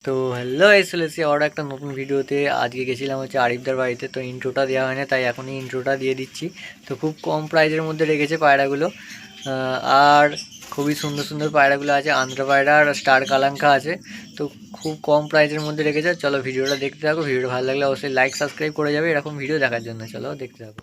তো হ্যালো এসএলএসি আর একটা নতুন ভিডিওতে আজকে গেছিলাম হচ্ছে আরিফদার বাড়িতে। তো ইন্ট্রোটা দেওয়া হয় না, তাই এখনই ইন্ট্রোটা দিয়ে দিচ্ছি। তো খুব কম প্রাইজের মধ্যে রেখেছে পায়রাগুলো, আর খুবই সুন্দর সুন্দর পায়রাগুলো আছে। আন্ধ্রা পায়রা আর স্টার কালাঙ্কা আছে। তো খুব কম প্রাইজের মধ্যে রেখেছে। চলো ভিডিওটা দেখতে থাকো। ভিডিওটা ভালো লাগলে অবশ্যই লাইক সাবস্ক্রাইব করে যাবে এরকম ভিডিও দেখার জন্য। চলো দেখতে থাকো।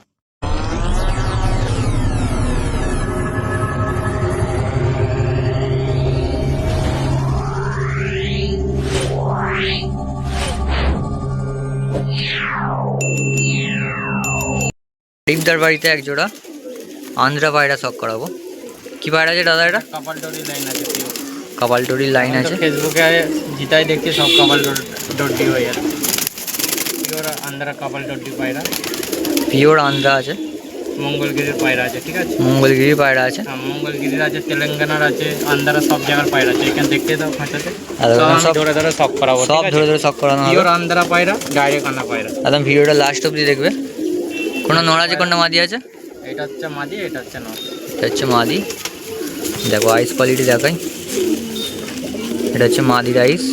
আরিফদার বাড়িতে এক জোড়া আন্ধ্রা পায়রা শখ করাবো। কি পায়রা আছে দাদা? এটা কপালডোরি লাইন আছে, কপালডোরির লাইন আছে। ফেসবুকে জিতাই দেখছি সব কপালডোরি হয়ে যাচ্ছে। পিওর আন্ধ্রা কপালডোরি পায়রা, পিওর আন্ধ্রা আছে। মঙ্গলগিরির পায়রা আছে, ঠিক আছে। মঙ্গলগিরি পায়রা আছে, মঙ্গলগিরির আছে, তেলেঙ্গানার আছে, আন্ধ্রা সব জায়গার পায়রা আছে। এখানে দেখতে দাও খাঁচাতে, সব ধরে ধরে শখ করাবো, সব ধরে ধরে শখ করানো হবে। পিওর আন্ধ্রা পায়রা, ডাইরেক্ট আনা পায়রা। একদম ভিডিওটা লাস্ট অবধি দেখবে। কোনটা নড় আছে, কোনটা মাদি আছে? এটা হচ্ছে মাদি, এটা হচ্ছে নর। এটা হচ্ছে মাদি। দেখো আইস কোয়ালিটি দেখাই। এটা হচ্ছে মাদির আইস,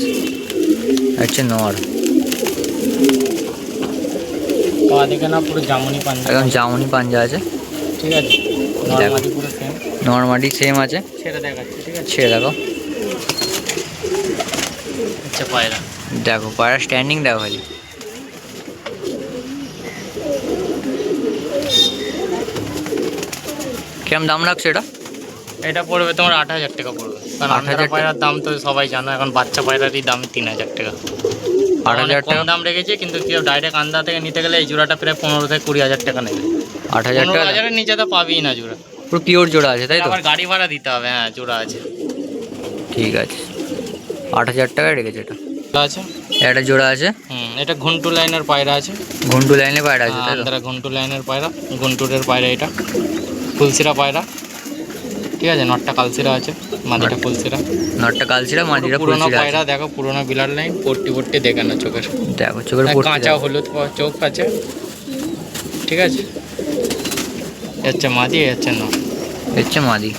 এটা হচ্ছে নর। পা দেখে না, পুরো জামুনি পাঞ্জা, একদম জামুনি পাঞ্জা আছে, ঠিক আছে। নর মাদি পুরো সেম, নর মাদি সেম আছে। ছেড়ে দেখাচ্ছি, ঠিক আছে। ছেড়ে দেখো। আচ্ছা পায়রা দেখো পায়রা স্ট্যান্ডিং দেখো খালি। কেমন দাম রাখছো এটা? এটা পড়বে তোমার 8,000 টাকা পড়বে। কারণ 8,000 পায়রার দাম তো সবাই জানো, এখন বাচ্চা পায়রারই দাম 3,000 টাকা। 8,000 কম টাকা দাম রেখেছে, কিন্তু কেউ ডাইরেক্ট আন্দাজ থেকে নিতে গেলে এই জোড়াটা প্রায় 15 থেকে 20,000 টাকা নেবে। 8,000 টাকা 15,000-এর নিচে তো পাবেই না জোড়া। পুরো পিওর জোড়া আছে তাই তো? আবার গাড়ি ভাড়া দিতে হবে। হ্যাঁ, জোড়া আছে, ঠিক আছে। 8,000 টাকায় রেখেছে এটা। আছে একটা জোড়া আছে। এটা ঘন্টু লাইনের পায়রা আছে, ঘন্টু লাইনে পায়রা আছে তাই তো? আন্ধ্রা ঘন্টু লাইনের পায়রা, ঘন্টুরের পায়রা। এটা ফুলসিরা পায়রা, ঠিক আছে। নটটা কালসিরা আছে, মাদিটা ফুলসিরা। নটটা কালচিরা, মাদিটা পুরোনো ফুলচিরা পায়রা, আছে। দেখো পুরোনো বিলার লাইন, পট্টি দেখে না চোখের। দেখো চোখের পট্টি কাঁচা দেখো। হলুদ চোখ আছে, ঠিক আছে। হচ্ছে মাদি, হচ্ছে নর। হচ্ছে মাদি।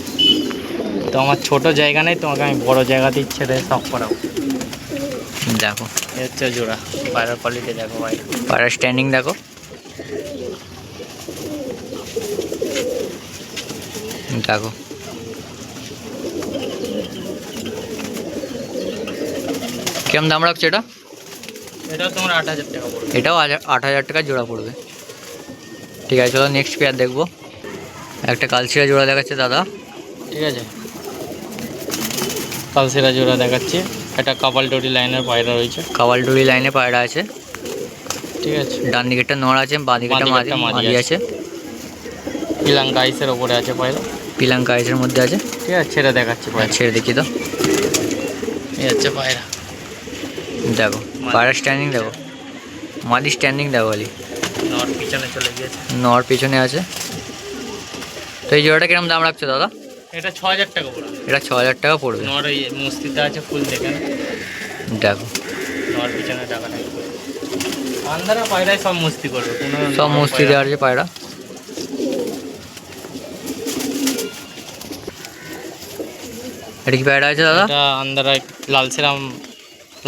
তো আমার ছোট জায়গা নেই, তোমাকে আমি বড় জায়গাতেই ছেড়ে শখ করাবো। দেখো এ হচ্ছে জোড়া। পায়রার কোয়ালিটি দেখো ভাই, পায়রা স্ট্যান্ডিং দেখো। দেখো কেমন দাম রাখছো এটা? এটা তোমার 8,000 টাকা পড়বে। এটাও 8,000 টাকা জোড়া পড়বে। ঠিক আছে, চলো নেক্সট পেয়ার দেখবো। একটা কালচিরা জোড়া দেখাচ্ছে দাদা, ঠিক আছে। কালসিরা জোড়া দেখাচ্ছি। এটা কপালডোরি লাইনের পায়রা রয়েছে, কাওয়ালডুরি লাইনে পায়রা আছে, ঠিক আছে। ডান দিকেরটা নড় আছে, বাঁ দিকেরটা বাঁ দিকেরটা মাদি আছে। ইলাঙ্কা আইসের ওপরে আছে পায়রা, পিলাঙ্কা আইসের মধ্যে আছে। ঠিক আছে। ছেড়ে দেখাচ্ছি পায়রা, ছেড়ে দেখি তো। এই হচ্ছে পায়রা। দেখো পায়রা স্ট্যান্ডিং দেখো, মাদি স্ট্যান্ডিং দেখো খালি। নর পিছনে চলে গিয়েছে, নর পেছনে আছে। তো এই জোড়াটা কিরকম দাম রাখছো দাদা? এটা 6,000 টাকা পড়বে। এটা 6,000 টাকা পড়বে। নর এই মস্তিতে আছে, ফুল দেখেন। দেখো নর পিছনে টাকা নেই। আন্ধারা পায়রায় সব মস্তি করবে, কোনো সব মস্তি দেওয়ার যে পায়রা। এটা কি পায়রা আছে দাদা? এটা আন্ধারা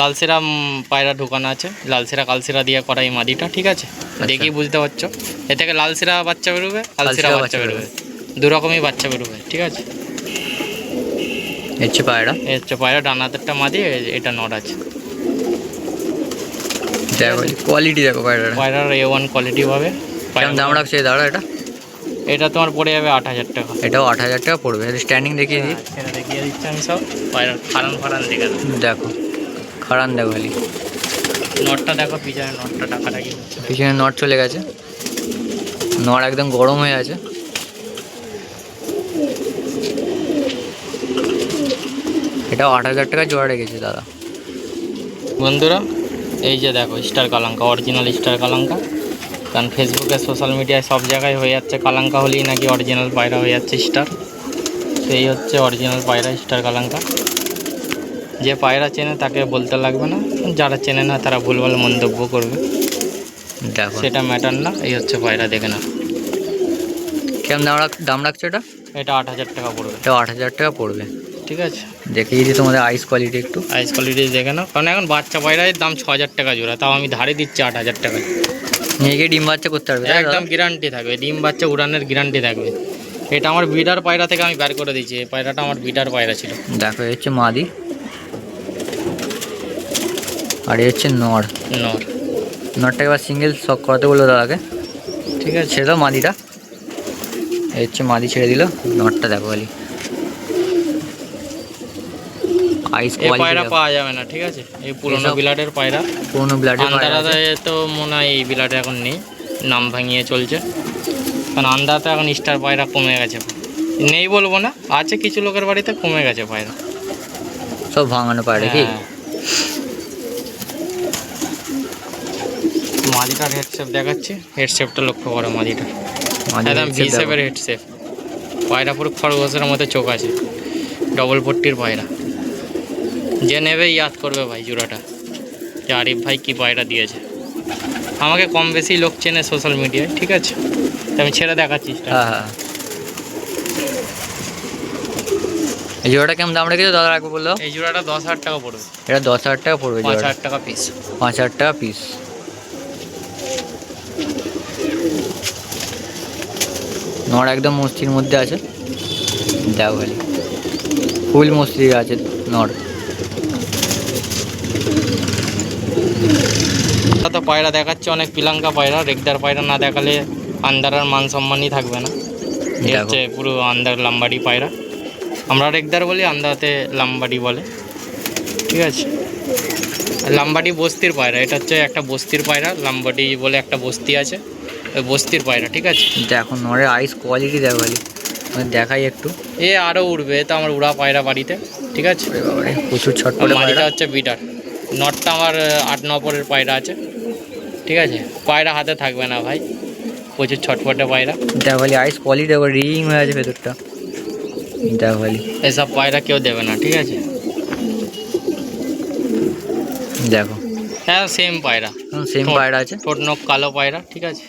লালসেরাম পায়রা ঢোকানো আছে। লালসেরা কালসেরা দিয়ে করা এই মাদিটা, ঠিক আছে। দেখেই বুঝতে পারছো, এ থেকে লালসেরা বাচ্চা বেরোবে, কালসেরা বাচ্চা বেরোবে, দু রকমই বাচ্চা বেরোবে, ঠিক আছে। হচ্ছে পায়রা। এই হচ্ছে পায়রা, ডান হাতেরটা মাদি, এটা নর আছে। দেখো কোয়ালিটি দেখো পায়রার। পায়রার A1 কোয়ালিটি পাবে। কেমন দাম রাখছে দাদা এটা? এটা তোমার পড়ে যাবে 8,000 টাকা। এটাও 8,000 টাকা পড়বে। স্ট্যান্ডিং দেখিয়ে দিই। ছেড়ে দেখিয়ে দিচ্ছি আমি সব। পায়রার ফারান দেখে দাও। দেখো খাড়ান দেখো খালি। নটটা দেখো, পিছনে নটটা টাকাটা কি হচ্ছে। পিছনে নট চলে গেছে, নট একদম গরম হয়ে আছে। এটাও 8,000 টাকা জোড়া রেখেছে দাদা। বন্ধুরা, এই যে দেখো স্টার কালাঙ্কা, অরিজিনাল স্টার কালাঙ্কা। কারণ ফেসবুকে সোশ্যাল মিডিয়ায় সব জায়গায় হয়ে যাচ্ছে কালাঙ্কা হলেই নাকি অরিজিনাল পায়রা হয়ে যাচ্ছে স্টার। সেই হচ্ছে অরিজিনাল পায়রা স্টার কালাঙ্কা। যে পায়রা চেনে তাকে বলতে লাগবে না, যারা চেনে না তারা ভুলভাল মন্তব্য করবে, দেখো সেটা ম্যাটার না। এই হচ্ছে পায়রা, দেখে না। কেমন দাম রাখছো এটা? এটা 8,000 টাকা পড়বে। এটাও 8,000 টাকা পড়বে। ঠিক আছে। দেখে যদি তোমাদের আইস কোয়ালিটি একটু। আইস কোয়ালিটি দেখে নাও, কারণ এখন বাচ্চা পায়রার দাম 6,000 টাকা জোড়া, তাও আমি ধারে দিচ্ছি 8,000 টাকায়। নিয়ে গিয়ে ডিম বাচ্চা করতে পারবে, তাই তো দাদা? একদম গ্যারান্টি থাকবে, ডিম বাচ্চা উড়ানের গ্যারান্টি থাকবে। এটা আমার বিডার পায়রা থেকে আমি বের করে দিয়েছি, এই পায়রাটা আমার বিডার পায়রা ছিল। দেখো এই হচ্ছে মাদি, আর এই হচ্ছে নর। নর। নরটাকে এবার সিঙ্গেল শক করাতে বললো দাদাকে, ঠিক আছে, ছেড়ে দাও মাদিটা। এই হচ্ছে মাদি, ছেড়ে দিল। নরটা দেখো খালি, আইস এই কোয়ালিটি পায়রা পাওয়া যাবে না, ঠিক আছে। এই পুরোনো এসব বিলাটের পায়রা, পুরোনো ব্লাডের পায়রা আছে। আন্দারাতে তো মনে হয় এই বিলাটে এখন নেই, নাম ভাঙিয়ে চলছে। কারণ আন্দারাতে এখন স্টার পায়রা কমে গেছে, নেই বলবো না, আছে কিছু লোকের বাড়িতে, কমে গেছে পায়রা সব ভাঙানো পায়রা কি? হ্যাঁ। মাদিটার হেডশেপ দেখাচ্ছি, হেডশেপটা লক্ষ্য করো মাদিটা, মাদি একদম headset ভি দেখো। শেপের হেডশেপ। পায়রা পুরো খরগোশের মতো চোখ আছে, ডবল পট্টির পায়রা। যে নেবে ইয়াদ করবে ভাই জোড়াটা, যে আরিফ ভাই কী পায়রা দিয়েছে। আমাকে কম বেশি লোক চেনে সোশ্যাল মিডিয়ায়, ঠিক আছে, তো আমি ছেড়ে দেখাচ্ছি। হ্যাঁ হ্যাঁ, এই জোড়াটা কেমন দাম রেখেছো দাদা রাখবো বললো? এই জোড়াটা 10,000 টাকা পড়বে, এটা 10,000 টাকা পড়বে, 5,000 টাকা পিস। 5,000 টাকা পিস। নর একদম মস্তির মধ্যে আছে, দেখো খালি ফুল মস্তি আছে নর। তো পায়রা দেখাচ্ছে অনেক পিলাঙ্কা পায়রা, রেগদার পায়রা না দেখালে আন্দারার মান সম্মানই থাকবে না। এই দেখো। হচ্ছে পুরো আন্দার লাম্বাড়ি পায়রা, আমরা রেগদার বলি, আন্দাতে লাম্বাড়ি বলে, ঠিক আছে। লাম্বাড়ি বস্তির পায়রা, এটা হচ্ছে একটা বস্তির পায়রা, লাম্বাড়ি বলে একটা বস্তি আছে, ওই বস্তির পায়রা, ঠিক আছে। দেখো নরের আইস কোয়ালিটি দেখো খালি, মানে দেখাই একটু। এ আরও উড়বে, তো আমার উড়া পায়রা বাড়িতে, ঠিক আছে। ওরে বাবারে, প্রচুর ছটপটে মাদিটা পায়রা। হচ্ছে বিটার, নটটা আমার 8-9 পরের পায়রা আছে, ঠিক আছে। পায়রা হাতে থাকবে না ভাই, প্রচুর ছটফটে পায়রা। দেখো খালি আইস কোয়ালিটি দেখো, রিং হয়ে আছে ভেতরটা, দেখো খালি। এসব পায়রা কেউ দেবে না, ঠিক আছে। দেখো হ্যাঁ সেম পায়রা, সেম পায়রা আছে। ঠোঁট নখ কালো পায়রা, ঠিক আছে।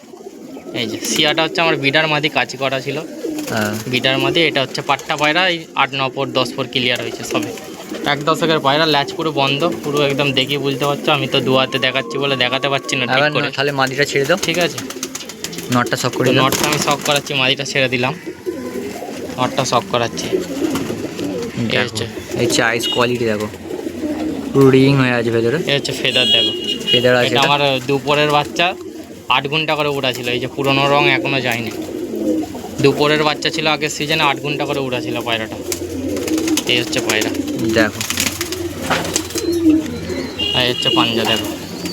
এই যে সিয়াটা হচ্ছে আমার বিডার মাদি, কাচি করা ছিল হ্যাঁ, বিডার মাদি। এটা হচ্ছে পাট্টা পায়রা, এই 8-9 পর 10 পর ক্লিয়ার হয়েছে সবে। 1 দশকের পায়রা, ল্যাচ পুরো বন্ধ, পুরো একদম দেখি বুঝতে পারছো। আমি তো দুয়াতে দেখাচ্ছি বলে দেখাতে পারছি না ঠিক এবার করে, তাহলে মাদিটা ছেড়ে দাও, ঠিক আছে। নটটা শক করে তো দাও। নটটা আমি শক করাচ্ছি, মাদিটা ছেড়ে দিলাম, নটটা শক করাচ্ছি। এই দেখো হচ্ছে এই হচ্ছে আইস কোয়ালিটি দেখো, পুরো রিং হয়ে আছে ভেতরে, এই হচ্ছে ফেদার দেখো। ফেদার আছে এটা আমার দুপুরের বাচ্চা, 8 ঘন্টা করে উড়া ছিল। এই যে পুরনো রং এখনো যায়নি, দুপুরের বাচ্চা ছিল আগের সিজনে, 8 ঘন্টা করে উড়া ছিল পায়রাটা। এই হচ্ছে পায়রা, দেখো। আর এই হচ্ছে পাঞ্জা দেখো,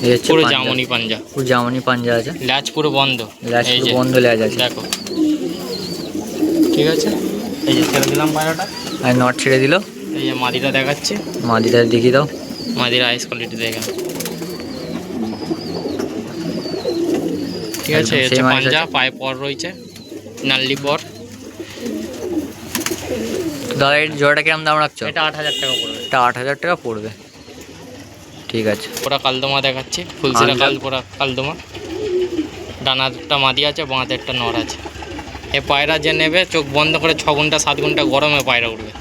এই হচ্ছে পুরো পাঞ্জা। জামনি পাঞ্জা, পুরো জামানি পাঞ্জা আছে, ল্যাচ পুরো বন্ধ, ল্যাচ এই পুরো যে বন্ধ ল্যাচ আছে। দেখো, ঠিক আছে। এই যে ছেড়ে দিলাম পায়রাটা, আর নট ছেড়ে দিল। এই যে মাদিটা দেখাচ্ছি, মাদিটা দেখিয়ে দাও। মাদির আইস কোয়ালিটি দেখেন, ঠিক আছে। একদম এই হচ্ছে same eyes পাঞ্জা, আছে। পায়ে পর রয়েছে, নাল্লি পর। দাদা এর জোড়াটা কিরম দাম রাখছো? এটা 8,000 টাকা পড়বে। এটা 8,000 টাকা পড়বে, ঠিক আছে। ওরা কালদমা দেখাচ্ছি, ফুলসিরা আলদা। পোড়া কালদমা। ডানারটা মাদি আছে, বাঁতে একটা নর আছে। এই পায়রা যে নেবে চোখ বন্ধ করে 6 ঘন্টা 7 ঘন্টা গরমে পায়রা উঠবে।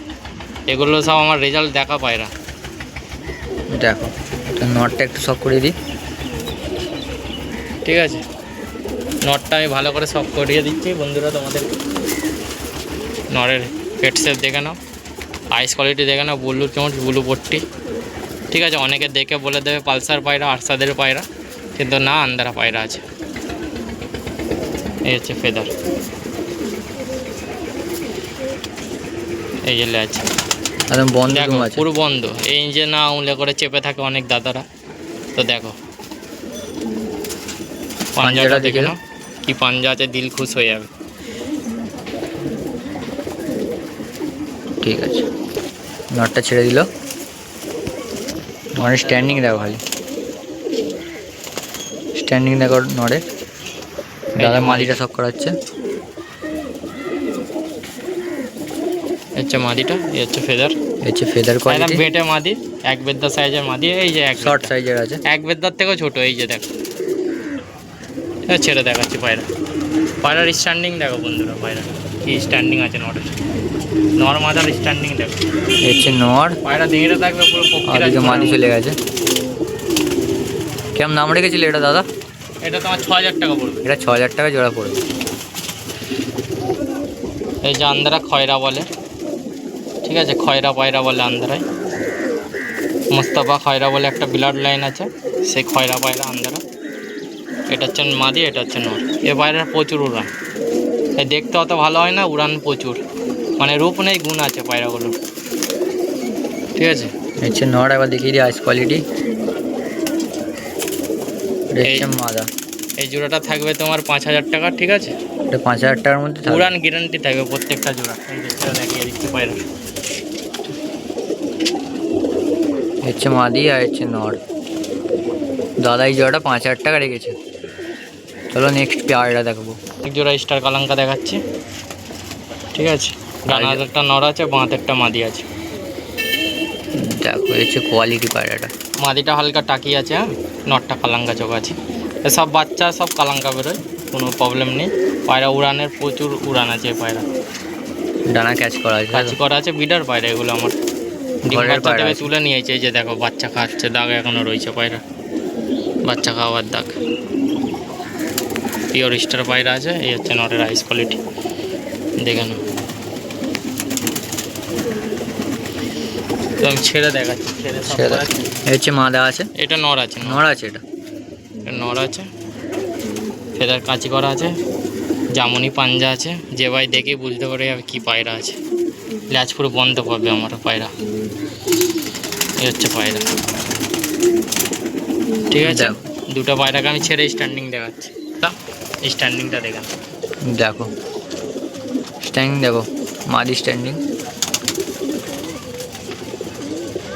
এগুলো সব আমার রেজাল্ট দেখা পায়রা। দেখো তো নটটা একটু শক করে দিই, ঠিক আছে। নটটা আমি ভালো করে সব করিয়ে দিচ্ছি বন্ধুরা তোমাদের। নরের হেডসেপ দেখে নাও, আইস কোয়ালিটি দেখে নাও, ব্লু চোঁচ, ব্লু পট্টি, ঠিক আছে। অনেকে দেখে বলে দেবে পালসার পায়রা, আরসাদের পায়রা, কিন্তু না, আন্দারা পায়রা আছে। এই হচ্ছে ফেদার, এই যে ল্যাচ একদম বন্ধ দেখো, রুম আছে। পুরো বন্ধ। এই যে না উংলে করে চেপে থাকে অনেক দাদারা, তো দেখো পাঞ্জাটা দেখে নাও, কি পাঞ্জা আছে, দিল খুশ হয়ে যাবে। ঠিক আছে, নটটা ছেড়ে দিল। নরের স্ট্যান্ডিং দেখো খালি, স্ট্যান্ডিং দেখো নরে। দাদা মাদিটা শক করাচ্ছে, হচ্ছে মাদিটা, এই হচ্ছে ফেদার, এই হচ্ছে ফেদার একদম কোয়ালিটি, বেটে মাদি, এক বেদ্দা সাইজের মাদি। এই যে এক শর্ট সাইজের আছে। এক বেদ্দার থেকেও ছোট, এই যে দেখো। ছেড়ে দেখাচ্ছি পায়রা, পায়রার স্ট্যান্ডিং দেখো বন্ধুরা, পায়রা কি স্ট্যান্ডিং আছে নটের। নর মাদার স্ট্যান্ডিং দেখো, এই হচ্ছে নর, পায়রা ডিঙিটা থাকবে পুরো আর পক্ষীরা এদিকে মাদি ঝোলার চলে মতো। গেছে। কেমন দাম রেখেছিলে এটা দাদা? এটা তোমার 6000 টাকা পড়বে। এটা 6000 টাকা জোড়া পড়বে। এই যে আন্দারা খয়রা বলে, ঠিক আছে, খয়রা পায়রা বলে আন্দারায়। মোস্তফা খয়রা বলে একটা ব্লাড লাইন আছে, সেই খয়রা পায়রা আন্দারা। এটা হচ্ছে মাদি, এটা হচ্ছে নর। এ পায়রার প্রচুর উড়ান, এ দেখতে অত ভালো হয় না, উড়ান প্রচুর, মানে রূপ নেই গুণ আছে পায়রাগুলো, ঠিক আছে। এই হচ্ছে নর, একবার দেখিয়ে দিই আইস কোয়ালিটি। এটা হচ্ছে মাদা। এই জোড়াটা থাকবে তোমার 5000 টাকা, ঠিক আছে। এটা 5000 টাকার মধ্যে থাকবে। উড়ান গ্যারান্টি থাকবে প্রত্যেকটা জোড়া। এই যে সেটা দেখিয়ে দিচ্ছি পায়রা। এই হচ্ছে মাদি আর হচ্ছে নর। দাদা এই জোড়াটা 5000 টাকা রেখেছে। চলো নেক্সট পেয়ারটা দেখবো। এক জোড়া স্টার কালাঙ্কা দেখাচ্ছি, ঠিক আছে। ডান হাতেরটা নর আছে, বাঁ হাতেরটা মাদি আছে। দেখো এই হচ্ছে কোয়ালিটি পায়রাটা। মাদিটা হালকা টাকি আছে, হ্যাঁ, নটটা কালাঙ্কা চোখ আছে। এসব বাচ্চা সব কালাঙ্কা বেরোয়, কোনো প্রবলেম নেই। পায়রা উড়ানের প্রচুর উড়ান আছে এই পায়রা, ডানা ক্যাচ করা আছে, কাজ করা আছে। বিডার পায়রা এগুলো আমার, ডিম ঘরের বাচ্চা পায়রা থেকে আছে। তুলে নিয়েছে। এই যে দেখো বাচ্চা খাচ্ছে, দাগ এখনো রয়েছে পায়রা, বাচ্চা খাওয়ার দাগ। পিওর স্টার পায়রা আছে। এই হচ্ছে নটের আইস কোয়ালিটি, দেখে নাও। তো আমি ছেড়ে দেখাচ্ছি, ছেড়ে সব সেটা করাচ্ছি। এই হচ্ছে মাদা আছে, এটা নর আছে, নর আছে। এটা এটা নর আছে, ফেদার কাঁচি করা আছে, জামুনি পাঞ্জা আছে। যে ভাই দেখে বুঝতে পারে যাবে কী পায়রা আছে। ল্যাচ পুরো বন্ধ পাবে আমার পায়রা। এই হচ্ছে পায়রা, ঠিক আছে। দেখো। দুটো পায়রাকে আমি ছেড়ে স্ট্যান্ডিং দেখাচ্ছি। স্ট্যান্ডিংটা দেখেন, দেখো স্ট্যান্ডিং, দেখো মাদি স্ট্যান্ডিং।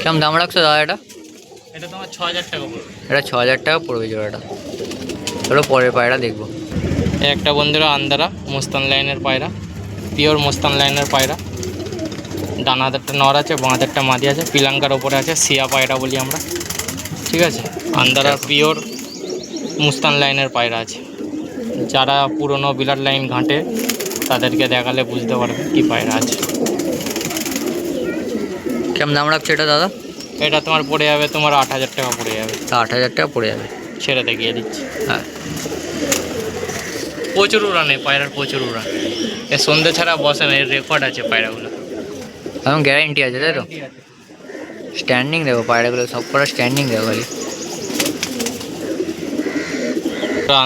কেমন দাম রাখছো দাদা এটা? এটা তোমার 6000 টাকা পড়বে। এটা 6000 টাকা পড়বে জোড়াটা। চলো পরের পায়রা দেখবো। এই একটা বন্ধুরা আন্দারা মোস্তান লাইনের পায়রা, পিওর মোস্তান লাইনের পায়রা। ডান হাতেরটা নর আছে, বাঁ হাতেরটা মাদি আছে। পিলাঙ্কার ওপরে আছে, সিয়া পায়রা বলি আমরা, ঠিক আছে। আন্দারার পিওর মুস্তান লাইনের পায়রা আছে। যারা পুরনো বিলার লাইন ঘাঁটে তাদেরকে দেখালে বুঝতে পারবে কি পায়রা আছে। কেমন দাম রাখছো এটা দাদা? এটা তোমার পড়ে যাবে, তোমার 8000 টাকা পড়ে যাবে। 8000 টাকা পড়ে যাবে। ছেড়ে দেখিয়ে দিচ্ছি। হ্যাঁ প্রচুর উড়ানে পায়রার, প্রচুর উড়ান। এ সন্ধ্যে ছাড়া বসে না, এর রেকর্ড আছে পায়রাগুলো। এখন গ্যারান্টি আছে তাই তো? স্ট্যান্ডিং দেখো পায়রাগুলো, সব করা স্ট্যান্ডিং দেখো খালি।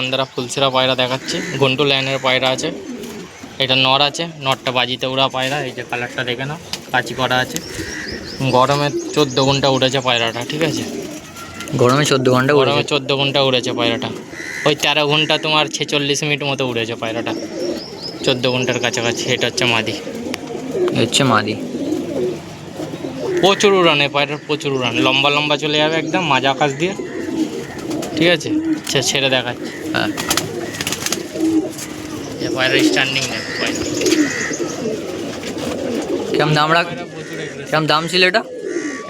আন্দারা ফুলসিরা পায়রা দেখাচ্ছি, গন্টু লাইনের পায়রা আছে। এটা নর আছে, নরটা বাজিতে উড়া পায়রা। এই যে কালারটা দেখে নাও, কাঁচি করা আছে। গরমে 14 ঘন্টা উড়েছে পায়রাটা, ঠিক আছে। গরমে 14 ঘন্টা গরমে উড়েছে। 14 ঘন্টা উড়েছে পায়রাটা। ওই 13 ঘন্টা তোমার 46 মিনিট মতো উড়েছে পায়রাটা, 14 ঘন্টার কাছাকাছি। এটা হচ্ছে মাদি, এই হচ্ছে মাদি। প্রচুর উড়ান এই পায়রার, প্রচুর উড়ান। লম্বা লম্বা চলে যাবে একদম মাঝ আকাশ দিয়ে, ঠিক আছে। ছেড়ে দেখাচ্ছি। হ্যাঁ যে পায়রার স্ট্যান্ডিং দেখো পায়রা। কেমন দাম রাখ, কেমন দাম ছিল এটা?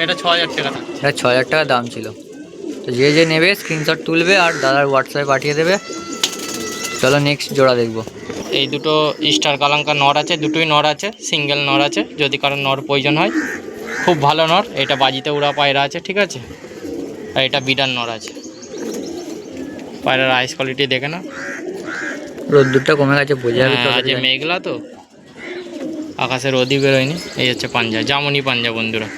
এটা 6000 টাকা থাকছে। এটা 6000 টাকা দাম ছিল। তো যে যে নেবে স্ক্রিনশট তুলবে আর দাদার হোয়াটসঅ্যাপে পাঠিয়ে দেবে। চলো নেক্সট জোড়া দেখবো। এই দুটো স্টার কালাঙ্কা নর আছে, দুটোই নর আছে, সিঙ্গেল নর আছে। যদি কারো নর প্রয়োজন হয়, খুব ভালো নর। এটা বাজিতে উড়া পায়রা আছে, ঠিক আছে। আর এটা বিডার নর আছে। পায়রার আইস কোয়ালিটি দেখে না, রোদ্দুরটা কমে গেছে, বোঝা যাবে তো। আজ মেঘলা তো, আকাশে রোদই বেরোয়নি। এই হচ্ছে পাঞ্জা, জামুনি পাঞ্জা বন্ধুরা।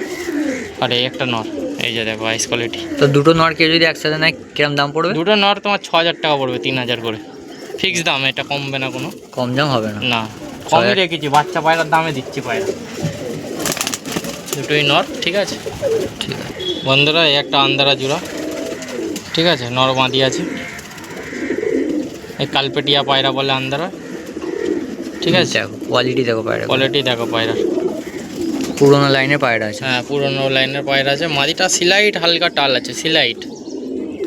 আর এই একটা নর, এই যে দেখো আইস কোয়ালিটি। তো দুটো নর কেউ যদি একসাথে নেয় কিরম দাম পড়বে? দুটো নর তোমার 6000 টাকা পড়বে, 3000 করে ফিক্স দাম। এটা কমবে না কোনো, কম দাম হবে না। না কমই রেখেছি, বাচ্চা পায়রার দামে দিচ্ছি পায়রা। দুটোই নর, ঠিক আছে। ঠিক আছে বন্ধুরা এই একটা আন্দারা জোড়া, ঠিক আছে। নর বাঁধি আছে। এই কালপেটিয়া পায়রা বলে আন্দারা, ঠিক আছে। দেখো কোয়ালিটি দেখো পায়রা, কোয়ালিটি দেখো পায়রার। পুরোনো লাইনের পায়রা আছে। হ্যাঁ পুরোনো লাইনের পায়রা আছে। মাদিটা সিলাইট, হালকা টাল আছে, সিলাইট।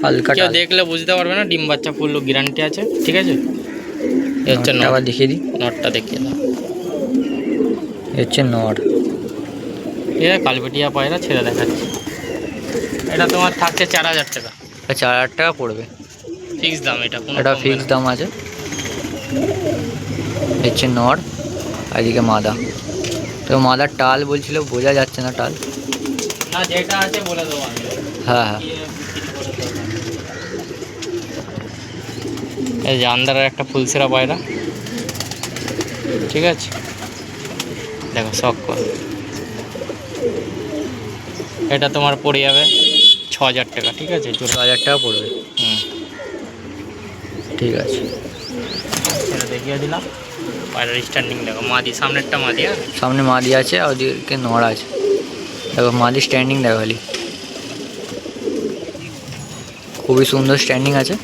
হালকা কেউ টাল। দেখলে বুঝতে পারবে না, ডিম বাচ্চা ফুল গ্যারান্টি আছে, ঠিক আছে। এ হচ্ছে নরটা নর, আবার দেখিয়ে দিই। নরটা দেখিয়ে দাও। এ হচ্ছে নর। ঠিক আছে, কালপেটিয়া পায়রা ছেড়ে দেখাচ্ছি। এটা তোমার থাকছে 4000 টাকা, এটা 4000 টাকা পড়বে। ফিক্স দাম। এটা কোনো এটা কমবে ফিক্স না। দাম আছে। এ হচ্ছে নর, আর এদিকে মাদা। তো তো মাদার টাল বলছিল, বোঝা যাচ্ছে না টাল। না যেটা আছে বলে দেবো আমি। হ্যাঁ হ্যাঁ এই যে আন্দারের একটা ফুলসেরা পায়রা, ঠিক আছে, দেখো শখ করো। এটা তোমার পড়ে যাবে 6,000 টাকা, ঠিক আছে, 6,000 টাকা পড়বে। হুম, ঠিক আছে, এটা দেখিয়ে দিলাম। পায়রার স্ট্যান্ডিং দেখো, মাদি সামনেরটা মাদি, আর সামনে মাদি আছে আর ওদিকে নড় আছে। দেখো মাদি স্ট্যান্ডিং দেখো খালি, খুবই সুন্দর স্ট্যান্ডিং আছে।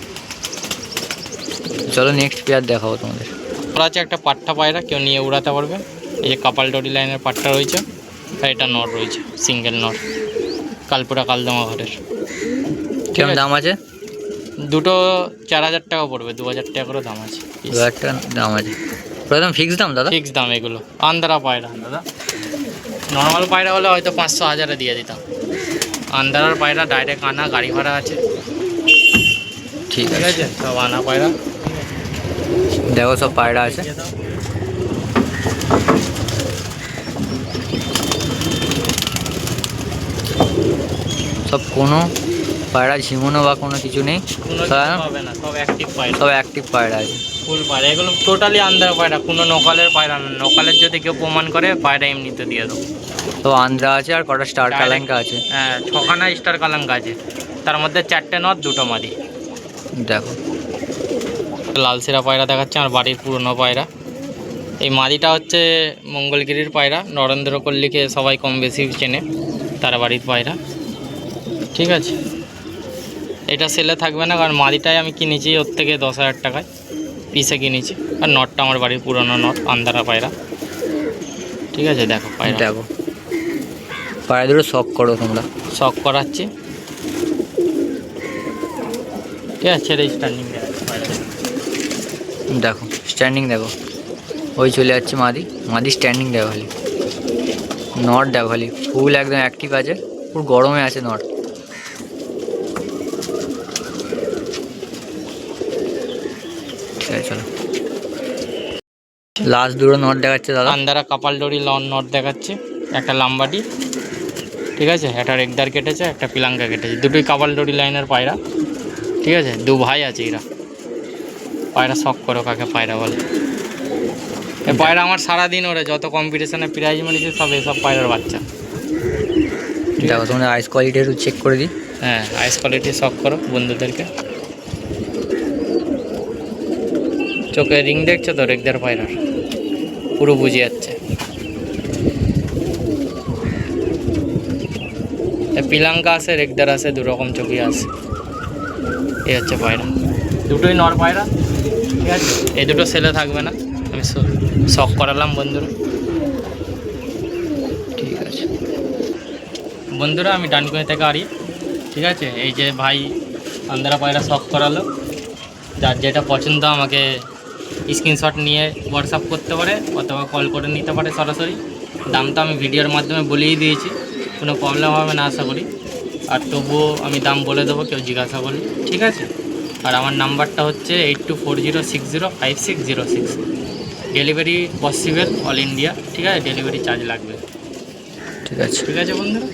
চলো নেক্সট পেয়ার দেখাবো তোমাদের। ওর আছে একটা পাট্টা পায়রা, কেউ নিয়ে উড়াতে পারবে। এই যে কাপাল ডরি লাইনের পাট্টা রয়েছে, আর এটা নর রয়েছে, সিঙ্গেল নর, কালপুরা কালদমা ঘরের। কেমন দাম আছে? দুটো 4,000 টাকা পড়বে, 2,000 টাকা করে দাম আছে। 2,000 টাকা দাম আছে, প্রথম ফিক্স দাম দাদা? ফিক্স দাম এগুলো। আন্দারা পায়রা দাদা, নর্মাল পায়রা হলে হয়তো 500-1000-এ দিয়ে দিতাম। আন্দারার পায়রা ডাইরেক্ট আনা, গাড়ি ভাড়া আছে, ঠিক ঠিক আছে। আছে, সব আনা পায়রা। দেখো সব পায়রা আছে। সব কোনো পায়রা ঝিমোনো বা কোনো কিছু নেই, কোনো সব কিছু হবে না, সব অ্যাক্টিভ পায়রা, সব অ্যাক্টিভ পায়রা আছে। ফুল পায়রা এগুলো, টোটালি আন্দারা পায়রা, কোনো নকলের পায়রা না। নকলের যদি কেউ প্রমাণ করে, পায়রা এমনিতে দিয়ে দেবো। তো আন্দ্রা আছে আর কটা স্টার কালাঙ্কা আছে। হ্যাঁ, 6খানা স্টার কালাঙ্কা আছে, তার মধ্যে 4টে নর, 2টো মাদি। দেখো লালসিরা পায়রা দেখাচ্ছে, আমার বাড়ির পুরনো পায়রা। এই মাদিটা হচ্ছে মঙ্গলগিরির পায়রা, নরেন্দ্র পল্লীকে সবাই কম বেশি চেনে, তার বাড়ির পায়রা, ঠিক আছে। এটা সেলে থাকবে না, কারণ মাদিটাই আমি কিনেছি ওর থেকে 10,000 টাকায় পিসে কিনেছি। আর নটটা আমার বাড়ির পুরনো নট, আন্দারা পায়রা, ঠিক আছে। দেখো পায়রা, দেখো পায়রা দুটো শখ করো তোমরা। শখ করাচ্ছি, ঠিক আছে। ছেড়ে স্ট্যান্ডিং দেখাচ্ছি পায়রা। দেখো স্ট্যান্ডিং দেখো, ওই চলে যাচ্ছে মাদি, মাদি স্ট্যান্ডিং দেখো খালি। নট দেখো খালি, ফুল একদম অ্যাক্টিভ আছে, পুরো গরমে আছে নট। ঠিক আছে চলো, লাস্ট দুটো নট দেখাচ্ছে দাদা। আন্দারা কাপাল ডরি লন নট দেখাচ্ছে, একটা লাম্বাটি, ঠিক আছে, একটা রেগদার কেটেছে, একটা পিলাঙ্কা কেটেছে, দুটোই কাপাল ডরি লাইনের পায়রা, ঠিক আছে। 2 ভাই আছে এরা। পায়রা শখ করো কাকে পায়রা বলে। এই পায়রা আমার সারাদিন ওরে, যত কম্পিটিশনে প্রাইজ মেরেছে সব এসব পায়রার বাচ্চা। দেখো তোমাদের আইস কোয়ালিটি একটু চেক করে দিই। হ্যাঁ, আইস কোয়ালিটি শখ করো বন্ধুদেরকে। চোখে রিং দেখছো তো রেগদার পায়রার, পুরো বুঝে যাচ্ছে। পিলাঙ্কা আছে, রেগদার আছে, 2 রকম চোখই আছে। এই হচ্ছে পায়রা, দুটোই নর পায়রা, ঠিক আছে। এই দুটো সেলে থাকবে না, আমি শখ করালাম বন্ধুরা, ঠিক আছে বন্ধুরা। আমি ডানকুনি থেকে আরি, ঠিক আছে। এই যে ভাই আন্দারা পায়রা শখ করালো, যার যেটা পছন্দ আমাকে স্ক্রিনশট নিয়ে হোয়াটসঅ্যাপ করতে পারে, অথবা কল করে নিতে পারে সরাসরি। দামটা আমি ভিডিওর মাধ্যমে বলেই দিয়েছি, কোনো প্রবলেম হবে না আশা করি। আর তবুও আমি দাম বলে দেবো কেউ জিজ্ঞাসা করলে, ঠিক আছে। আর আমার নাম্বারটা হচ্ছে 8240605606। ডেলিভারি পসিবল অল ইন্ডিয়া, ঠিক আছে। ডেলিভারি চার্জ লাগবে, ঠিক আছে। ঠিক আছে বন্ধুরা।